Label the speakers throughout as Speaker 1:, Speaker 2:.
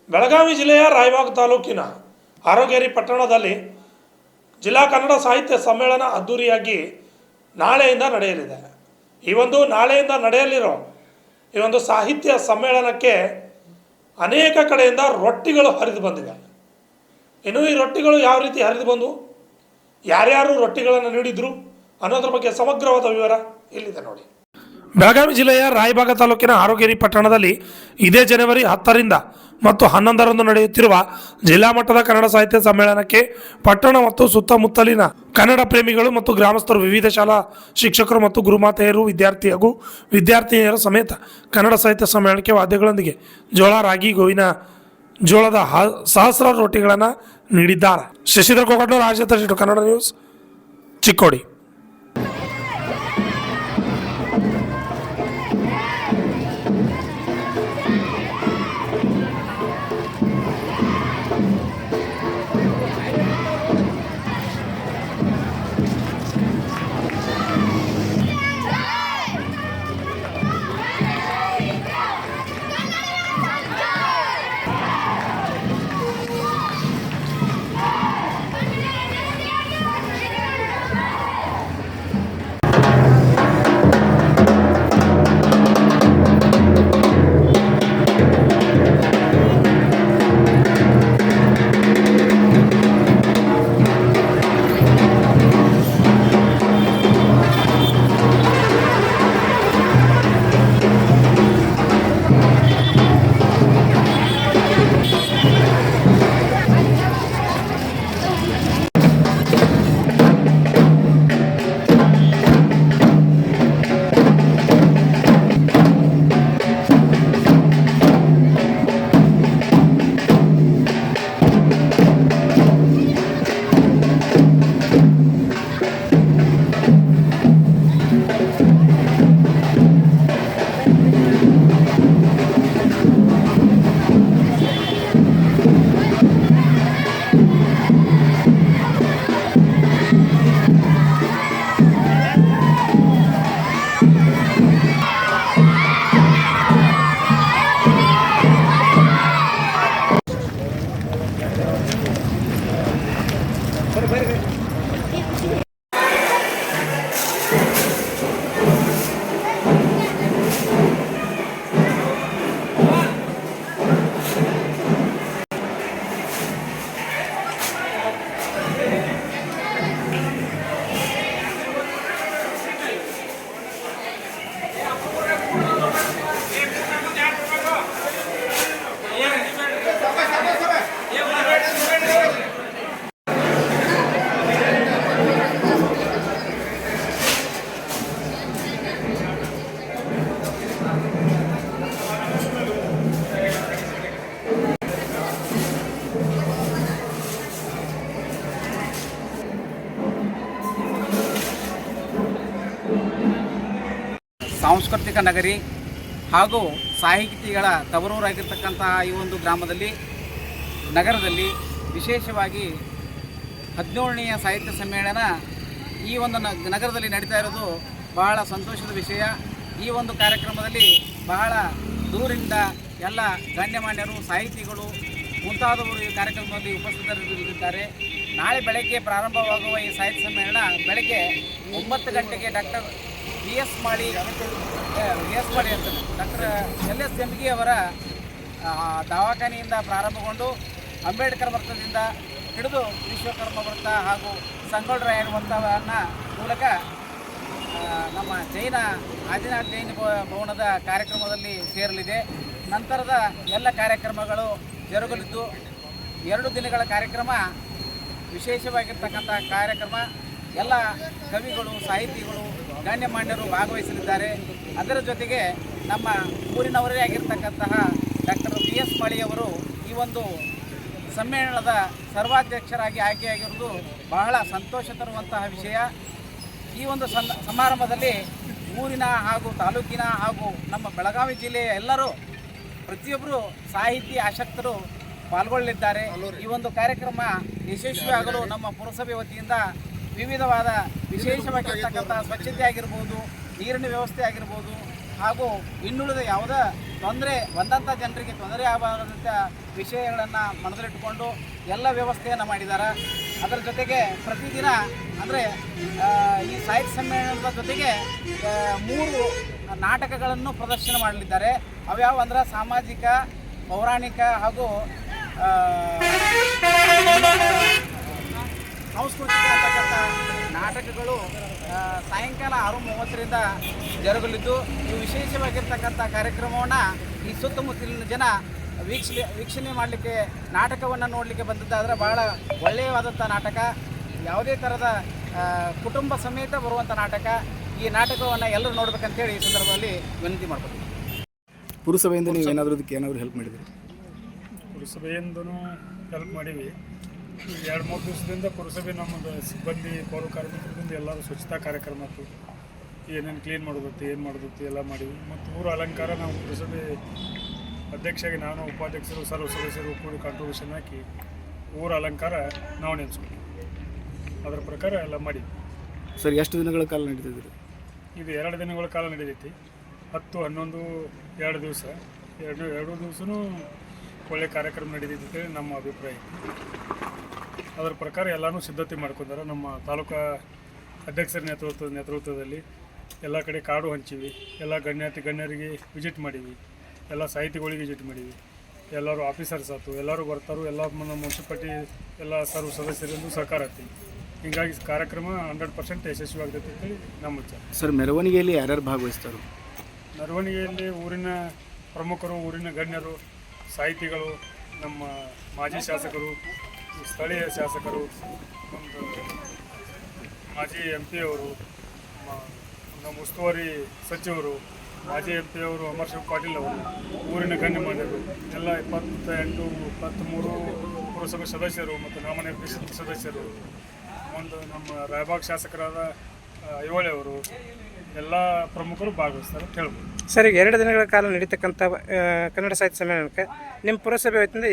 Speaker 1: ಬೆಳಗಾವಿ ಜಿಲ್ಲೆಯ ರಾಯಬಾಗ ತಾಲೂಕಿನ ಆರೋಗ್ಯರಿ ಪಟ್ಟಣದಲ್ಲಿ ಜಿಲ್ಲಾ ಕನ್ನಡ ಸಾಹಿತ್ಯ ಸಮ್ಮೇಳನ ಅದ್ದೂರಿಯಾಗಿ ನಾಳೆಯಿಂದ ನಡೆಯಲಿದೆ. ನಾಳೆಯಿಂದ ನಡೆಯಲಿರೋ ಈ ಒಂದು ಸಾಹಿತ್ಯ ಸಮ್ಮೇಳನಕ್ಕೆ ಅನೇಕ ಕಡೆಯಿಂದ ರೊಟ್ಟಿಗಳು ಹರಿದು ಬಂದಿವೆ. ಇನ್ನು ಈ ರೊಟ್ಟಿಗಳು ಯಾವ ರೀತಿ ಹರಿದು ಬಂದು ಯಾರ್ಯಾರು ರೊಟ್ಟಿಗಳನ್ನು ನೀಡಿದ್ರು ಅನ್ನೋದ್ರ ಬಗ್ಗೆ ಸಮಗ್ರವಾದ ವಿವರ ಇಲ್ಲಿದೆ ನೋಡಿ. ಬೆಳಗಾವಿ ಜಿಲ್ಲೆಯ ರಾಯಬಾಗ ತಾಲೂಕಿನ ಆರೋಗ್ಯರಿ ಪಟ್ಟಣದಲ್ಲಿ ಇದೇ ಜನವರಿ 10ರಿಂದ ಮತ್ತು 11ರಂದು ನಡೆಯುತ್ತಿರುವ ಜಿಲ್ಲಾ ಮಟ್ಟದ ಕನ್ನಡ ಸಾಹಿತ್ಯ ಸಮ್ಮೇಳನಕ್ಕೆ ಪಟ್ಟಣ ಮತ್ತು ಸುತ್ತಮುತ್ತಲಿನ ಕನ್ನಡ ಪ್ರೇಮಿಗಳು ಮತ್ತು ಗ್ರಾಮಸ್ಥರು, ವಿವಿಧ ಶಾಲಾ ಶಿಕ್ಷಕರು ಮತ್ತು ಗುರುಮಾತೆಯರು, ವಿದ್ಯಾರ್ಥಿ ಹಾಗೂ ವಿದ್ಯಾರ್ಥಿನಿಯರ ಸಮೇತ ಕನ್ನಡ ಸಾಹಿತ್ಯ ಸಮ್ಮೇಳನಕ್ಕೆ ವಾದ್ಯಗಳೊಂದಿಗೆ ಜೋಳ, ರಾಗಿ, ಗೋವಿನ ಜೋಳದ ಸಹಸ್ರಾರು ರೊಟ್ಟಿಗಳನ್ನು ನೀಡಿದ್ದಾರೆ. ಶಶಿಧರ್ ಕೋಗಟ್ನೂರ್, ರಾಜ್ಯ ಕನ್ನಡ ನ್ಯೂಸ್, ಚಿಕ್ಕೋಡಿ.
Speaker 2: ಸಾಂಸ್ಕೃತಿಕ ನಗರಿ ಹಾಗೂ ಸಾಹಿತಿಗಳ ತವರೂರಾಗಿರ್ತಕ್ಕಂತಹ ಈ ಒಂದು ಗ್ರಾಮದಲ್ಲಿ, ನಗರದಲ್ಲಿ ವಿಶೇಷವಾಗಿ 17ನೆಯ ಸಾಹಿತ್ಯ ಸಮ್ಮೇಳನ ಈ ಒಂದು ನಗರದಲ್ಲಿ ನಡೀತಾ ಇರೋದು ಬಹಳ ಸಂತೋಷದ ವಿಷಯ. ಈ ಒಂದು ಕಾರ್ಯಕ್ರಮದಲ್ಲಿ ಬಹಳ ದೂರಿಂದ ಎಲ್ಲ ಗಣ್ಯಮಾನ್ಯರು, ಸಾಹಿತಿಗಳು ಮುಂತಾದವರು ಈ ಕಾರ್ಯಕ್ರಮದಲ್ಲಿ ಉಪಸ್ಥಿತರಿದ್ದಾರೆ. ನಾಳೆ ಬೆಳಗ್ಗೆ ಪ್ರಾರಂಭವಾಗುವ ಈ ಸಾಹಿತ್ಯ ಸಮ್ಮೇಳನ ಬೆಳಗ್ಗೆ 9 ಗಂಟೆಗೆ ಡಾಕ್ಟರ್ ವಿ ಎಸ್ ಮಾಳಿ ಅಂತ ಡಾಕ್ಟರ್ LS ಜಂಬಗಿ ಅವರ ದವಾಖಾನೆಯಿಂದ ಪ್ರಾರಂಭಗೊಂಡು ಅಂಬೇಡ್ಕರ್ ವೃತ್ತದಿಂದ ಹಿಡಿದು ವಿಶ್ವಕರ್ಮ ವೃತ್ತ ಹಾಗೂ ಸಂಗೊಳ್ರಾಯಣ ವೃತ್ತವನ್ನು ಮೂಲಕ ನಮ್ಮ ಆದಿನಾಥ್ ಜೈನ ಭವನದ ಕಾರ್ಯಕ್ರಮದಲ್ಲಿ ಸೇರಲಿದೆ. ನಂತರದ ಎಲ್ಲ ಕಾರ್ಯಕ್ರಮಗಳು ಜರುಗಲಿದ್ದು 2 ದಿನಗಳ ಕಾರ್ಯಕ್ರಮ ವಿಶೇಷವಾಗಿರ್ತಕ್ಕಂಥ ಕಾರ್ಯಕ್ರಮ. ಎಲ್ಲ ಕವಿಗಳು, ಸಾಹಿತಿಗಳು, ಗಣ್ಯಮಾನ್ಯರು ಭಾಗವಹಿಸಲಿದ್ದಾರೆ. ಅದರ ಜೊತೆಗೆ ನಮ್ಮ ಊರಿನವರೇ ಆಗಿರ್ತಕ್ಕಂತಹ ಡಾಕ್ಟರ್ ವಿ ಎಸ್ ಮಾಳಿಯವರು ಈ ಒಂದು ಸಮ್ಮೇಳನದ ಸರ್ವಾಧ್ಯಕ್ಷರಾಗಿ ಆಯ್ಕೆಯಾಗಿರುವುದು ಬಹಳ ಸಂತೋಷ ತರುವಂತಹ ವಿಷಯ. ಈ ಒಂದು ಸಮಾರಂಭದಲ್ಲಿ ಊರಿನ ಹಾಗೂ ತಾಲೂಕಿನ ಹಾಗೂ ನಮ್ಮ ಬೆಳಗಾವಿ ಜಿಲ್ಲೆಯ ಎಲ್ಲರೂ, ಪ್ರತಿಯೊಬ್ಬರು ಸಾಹಿತಿ ಆಸಕ್ತರು ಪಾಲ್ಗೊಳ್ಳಲಿದ್ದಾರೆ. ಈ ಒಂದು ಕಾರ್ಯಕ್ರಮ ಯಶಸ್ವಿಯಾಗಲು ನಮ್ಮ ಪುರಸಭೆ ವತಿಯಿಂದ ವಿವಿಧವಾದ ವಿಶೇಷವಾಗಿರ್ತಕ್ಕಂಥ ಸ್ವಚ್ಛತೆ ಆಗಿರ್ಬೋದು, ನೀರಿನ ವ್ಯವಸ್ಥೆ ಆಗಿರ್ಬೋದು, ಹಾಗೂ ಇನ್ನುಳಿದ ಯಾವುದೇ ತೊಂದರೆ ಬಂದಂಥ ಜನರಿಗೆ ತೊಂದರೆ ಆಗಬಾರದಂಥ ವಿಷಯಗಳನ್ನು ಮನದಲ್ಲಿಟ್ಟುಕೊಂಡು ಎಲ್ಲ ವ್ಯವಸ್ಥೆಯನ್ನು ಮಾಡಿದ್ದಾರೆ. ಅದರ ಜೊತೆಗೆ ಪ್ರತಿದಿನ ಅಂದರೆ ಈ ಸಾಹಿತ್ಯ ಸಮ್ಮೇಳನದ ಜೊತೆಗೆ 3 ನಾಟಕಗಳನ್ನು ಪ್ರದರ್ಶನ ಮಾಡಲಿದ್ದಾರೆ. ಅವ್ಯಾವ ಅಂದ್ರೆ ಸಾಮಾಜಿಕ, ಪೌರಾಣಿಕ ಹಾಗೂ ಸಾಂಸ್ಕೃತಿಕ ಅಂತಕ್ಕಂಥ ನಾಟಕಗಳು ಸಾಯಂಕಾಲ 6:30ರಿಂದ ಜರುಗಲಿದ್ದು, ಈ ವಿಶೇಷವಾಗಿರ್ತಕ್ಕಂಥ ಕಾರ್ಯಕ್ರಮವನ್ನು ಈ ಸುತ್ತಮುತ್ತಲಿನ ಜನ ವೀಕ್ಷಣೆ ಮಾಡಲಿಕ್ಕೆ, ನಾಟಕವನ್ನು ನೋಡಲಿಕ್ಕೆ ಬಂದಿದ್ದಾದರೆ ಭಾಳ ಒಳ್ಳೆಯವಾದಂಥ ನಾಟಕ. ಯಾವುದೇ ಥರದ ಕುಟುಂಬ ಸಮೇತ ಬರುವಂಥ ನಾಟಕ. ಈ ನಾಟಕವನ್ನು ಎಲ್ಲರೂ ನೋಡ್ಬೇಕಂತೇಳಿ ಈ ಸಂದರ್ಭದಲ್ಲಿ ವಿನಂತಿ ಮಾಡ್ಕೊತೀವಿ.
Speaker 3: ಪುರಸಭೆಯಿಂದ ನೀವು ಏನಾದರೂ ಹೆಲ್ಪ್ ಮಾಡಿದ್ರಿ?
Speaker 4: ಪುರಸಭೆಯಿಂದನೂ ಹೆಲ್ಪ್ ಮಾಡೀವಿ. 2-3 ದಿವಸದಿಂದ ಪುರಸಭೆ ನಮ್ಮದು ಸಿಬ್ಬಂದಿ ಪೌರ ಕಾರ್ಮಿಕರಿಂದ ಎಲ್ಲರೂ ಸ್ವಚ್ಛತಾ ಕಾರ್ಯಕ್ರಮ ಆಯ್ತು. ಏನೇನು ಕ್ಲೀನ್ ಮಾಡೋದತ್ತು, ಏನು ಮಾಡೋದತ್ತು ಎಲ್ಲ ಮಾಡೀವಿ. ಮತ್ತು ಊರ ಅಲಂಕಾರ ನಾವು ಪುರಸಭೆ ಅಧ್ಯಕ್ಷರಾಗಿ ನಾನು, ಉಪಾಧ್ಯಕ್ಷರು, ಸರ್ವ ಸದಸ್ಯರು ಕೂಡಿ ಕಾಂಟ್ರಿಬ್ಯೂಷನ್ ಹಾಕಿ ಊರ ಅಲಂಕಾರ ನಾವು ನೆನೆಸ್ತೀವಿ. ಅದರ ಪ್ರಕಾರ ಎಲ್ಲ ಮಾಡೀವಿ.
Speaker 3: ಸರ್, ಎಷ್ಟು ದಿನಗಳ ಕಾಲ ನಡೀತಿದ್ರಿ?
Speaker 4: ಇದು 2 ದಿನಗಳ ಕಾಲ ನಡೀತೈತಿ. 10, 11, 2 ದಿವಸ. ಎರಡು ದಿವಸನೂ ಒಳ್ಳೆ ಕಾರ್ಯಕ್ರಮ ನಡೀತೈತಿ ಅಂತೇಳಿ ನಮ್ಮ ಅಭಿಪ್ರಾಯ. ಅದರ ಪ್ರಕಾರ ಎಲ್ಲನೂ ಸಿದ್ಧತೆ ಮಾಡ್ಕೊಂಡಾರೆ. ನಮ್ಮ ತಾಲೂಕಾ ಅಧ್ಯಕ್ಷರ ನೇತೃತ್ವದಲ್ಲಿ ಎಲ್ಲ ಕಡೆ ಕಾರ್ಡು ಹಂಚೀವಿ. ಎಲ್ಲ ಗಣ್ಯರಿಗೆ ವಿಸಿಟ್ ಮಾಡೀವಿ. ಎಲ್ಲ ಸಾಹಿತಿಗಳಿಗೆ ವಿಸಿಟ್ ಮಾಡೀವಿ. ಎಲ್ಲರೂ ಆಫೀಸರ್ಸ್ ಆಯ್ತು, ಎಲ್ಲರೂ ಬರ್ತಾರೋ, ಎಲ್ಲ ನಮ್ಮ ಮುನ್ಸಿಪಾಲ್ಟಿ ಎಲ್ಲ ಸರ್ವ ಸದಸ್ಯರಿಂದ ಸಹಕಾರ ಆಗ್ತೀವಿ. ಹೀಗಾಗಿ ಕಾರ್ಯಕ್ರಮ 100% ಯಶಸ್ವಿ ಆಗ್ತೈತೆ ಅಂತೇಳಿ ನಮ್ಮ ವಿಚಾರ.
Speaker 3: ಸರ್, ಮೆರವಣಿಗೆಯಲ್ಲಿ ಯಾರ್ಯಾರು ಭಾಗವಹಿಸ್ತಾರೆ?
Speaker 4: ಮೆರವಣಿಗೆಯಲ್ಲಿ ಊರಿನ ಪ್ರಮುಖರು, ಊರಿನ ಗಣ್ಯರು, ಸಾಹಿತಿಗಳು, ನಮ್ಮ ಮಾಜಿ ಶಾಸಕರು, ಸ್ಥಳೀಯ ಶಾಸಕರು, ಒಂದು ಮಾಜಿ MP ಅವರು, ನಮ್ಮ ಉಸ್ತುವಾರಿ ಸಚಿವರು, ಮಾಜಿ MP ಅವರು ಅಮರ್ ಶಿವ್ ಪಾಟೀಲ್ ಅವರು, ಊರಿನ ಗಣ್ಯಮಾನ್ಯರು ಎಲ್ಲ 28, 23 ಪುರಸಭೆ ಸದಸ್ಯರು ಮತ್ತು ನಾಮನಿರ್ದೇಶಿತ ಪರಿಷತ್ ಸದಸ್ಯರು, ಒಂದು ನಮ್ಮ ರಾಯಬಾಗ್ ಶಾಸಕರಾದ ಐಹೊಳೆ ಅವರು, ಎಲ್ಲ ಪ್ರಮುಖರು ಭಾಗವಹಿಸ್ತಾರೆ ಅಂತ ಹೇಳ್ಬೋದು.
Speaker 5: ಸರ್, ಈಗ 2 ದಿನಗಳ ಕಾಲ ನಡೀತಕ್ಕಂಥ ಕನ್ನಡ ಸಾಹಿತ್ಯ ಸಮ್ಮೇಳನಕ್ಕೆ ನಿಮ್ಮ ಪುರಸಭೆ ವತಿಯಿಂದ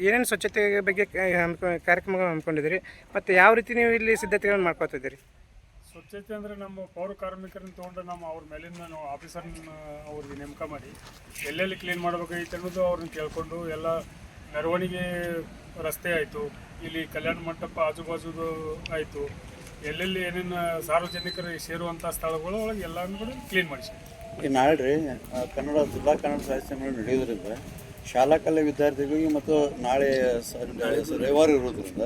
Speaker 5: ಏನೇನು ಸ್ವಚ್ಛತೆ ಬಗ್ಗೆ ಕಾರ್ಯಕ್ರಮಗಳು ಹಮ್ಮಿಕೊಂಡಿದ್ದೀರಿ ಮತ್ತು ಯಾವ ರೀತಿ ನೀವು ಇಲ್ಲಿ ಸಿದ್ಧತೆಗಳನ್ನು ಮಾಡ್ಕೊತಿದ್ದೀರಿ?
Speaker 4: ಸ್ವಚ್ಛತೆ ಅಂದರೆ ನಮ್ಮ ಪೌರ ಕಾರ್ಮಿಕರನ್ನ ತೊಗೊಂಡು ಅವ್ರ ಮೇಲಿನ ನಾವು ಆಫೀಸರ್ನ ಅವ್ರಿಗೆ ನೇಮಕ ಮಾಡಿ ಎಲ್ಲೆಲ್ಲಿ ಕ್ಲೀನ್ ಮಾಡಬೇಕಾಗಿತ್ತು ಅನ್ನೋದು ಅವ್ರನ್ನ ಕೇಳಿಕೊಂಡು, ಎಲ್ಲ ಮೆರವಣಿಗೆ ರಸ್ತೆ ಆಯಿತು, ಇಲ್ಲಿ ಕಲ್ಯಾಣ ಮಂಟಪ ಆಜುಬಾಜುದು ಆಯಿತು, ಎಲ್ಲೆಲ್ಲಿ ಏನೇನು ಸಾರ್ವಜನಿಕರು ಸೇರುವಂಥ ಸ್ಥಳಗಳು ಒಳಗೆ ಎಲ್ಲನೂ ಕೂಡ ಕ್ಲೀನ್ ಮಾಡಿಸಿ.
Speaker 6: ಈ ನಾಳೆ ರೀ ಜಿಲ್ಲಾ ಕನ್ನಡ ಸಾಹಿತ್ಯ ಸಮ್ಮೇಳನ ನಡೆಯೋದ್ರಿಂದ ಶಾಲಾ ಕಲೆ ವಿದ್ಯಾರ್ಥಿಗಳಿಗೆ ಮತ್ತು ನಾಳೆ ರವಿವಾರ ಇರೋದ್ರಿಂದ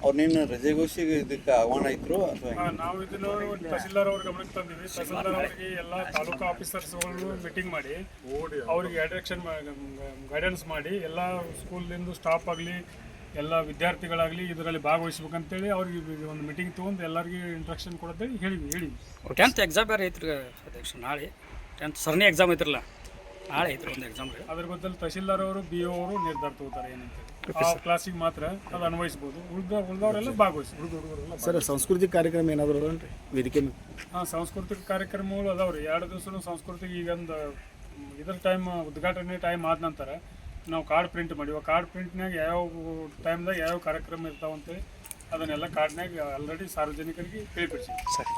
Speaker 6: ಅವ್ರು ನಿನ್ನ ರಜೆಗೋಷ್ಠಿಗೆ ಇದಕ್ಕೆ ಆಹ್ವಾನ ಇದ್ರು ಅಥವಾ
Speaker 4: ನಾವು ಇದನ್ನು ತಹಸೀಲ್ದಾರ್ ಅವ್ರ ಗಮನಕ್ಕೆ ತಂದಿವಿ. ತಹಸೀಲ್ದಾರ್ ಅವರಿಗೆ ಎಲ್ಲ ತಾಲೂಕು ಆಫೀಸರ್ಸ್ಗಳು ಮೀಟಿಂಗ್ ಮಾಡಿ ಅವರಿಗೆ ಗೈಡೆನ್ಸ್ ಮಾಡಿ ಎಲ್ಲ ಸ್ಕೂಲಿಂದ ಸ್ಟಾಫ್ ಆಗಲಿ ಎಲ್ಲ ವಿದ್ಯಾರ್ಥಿಗಳಾಗಲಿ ಇದರಲ್ಲಿ ಭಾಗವಹಿಸ್ಬೇಕಂತೇಳಿ ಅವ್ರಿಗೆ ಒಂದು ಮೀಟಿಂಗ್ ತೊಗೊಂಡು ಎಲ್ಲರಿಗೆ ಇಂಟ್ರಕ್ಷನ್ ಕೊಡೋಂತೇಳಿ ಹೇಳಿವಿ.
Speaker 7: 10th ಎಕ್ಸಾಮ್ ಬೇರೆ ಐತ್ರಿ ಅಧ್ಯಕ್ಷ. ನಾಳೆ 10th ಸರಣಿ ಎಕ್ಸಾಮ್ ಐತ್ರಲ್ಲ, ನಾಳೆ ಐತ್ರಿ ಒಂದು ಎಕ್ಸಾಮ್ ರೀ.
Speaker 4: ಅದ್ರ ಬದಲು ತಹಸೀಲ್ದಾರ್ ಅವರು BO ಅವರು ನಿರ್ಧಾರ ತಗೋತಾರೆ ಏನಂತೇಳಿ. ಆ ಕ್ಲಾಸಿಗೆ ಮಾತ್ರ ಅದು ಅನ್ವಯಿಸ್ಬೋದು, ಉಳಿದವರೆಲ್ಲ ಭಾಗವಹಿಸ್ಬೋದು.
Speaker 3: ಸರ್, ಸಾಂಸ್ಕೃತಿಕ ಕಾರ್ಯಕ್ರಮ ಏನಾದರೂ ಅದಾವೇನ್ರಿ ವೇದಿಕೆ ಮೇಲೆ?
Speaker 4: ಸಾಂಸ್ಕೃತಿಕ ಕಾರ್ಯಕ್ರಮಗಳು ಅದಾವ್ರಿ. 2 ದಿವಸನೂ ಸಾಂಸ್ಕೃತಿಕ ಈಗೊಂದು ಇದ್ರ ಟೈಮ್ ಉದ್ಘಾಟನೆ ಟೈಮ್ ಆದ ನಂತರ ನಾವು ಕಾರ್ಡ್ ಪ್ರಿಂಟ್ ಮಾಡಿವಿ. ಕಾರ್ಡ್ ಪ್ರಿಂಟ್ನಾಗ ಯಾವ ಟೈಮ್ದಾಗ ಯಾವ ಕಾರ್ಯಕ್ರಮ ಇರ್ತಾವಂತೇಳಿ ಅದನ್ನೆಲ್ಲ ಕಾರ್ಡ್ನಾಗ ಆಲ್ರೆಡಿ ಸಾರ್ವಜನಿಕರಿಗೆ ತಿಳಿಪಡಿಸಿ.
Speaker 5: ಸರಿ.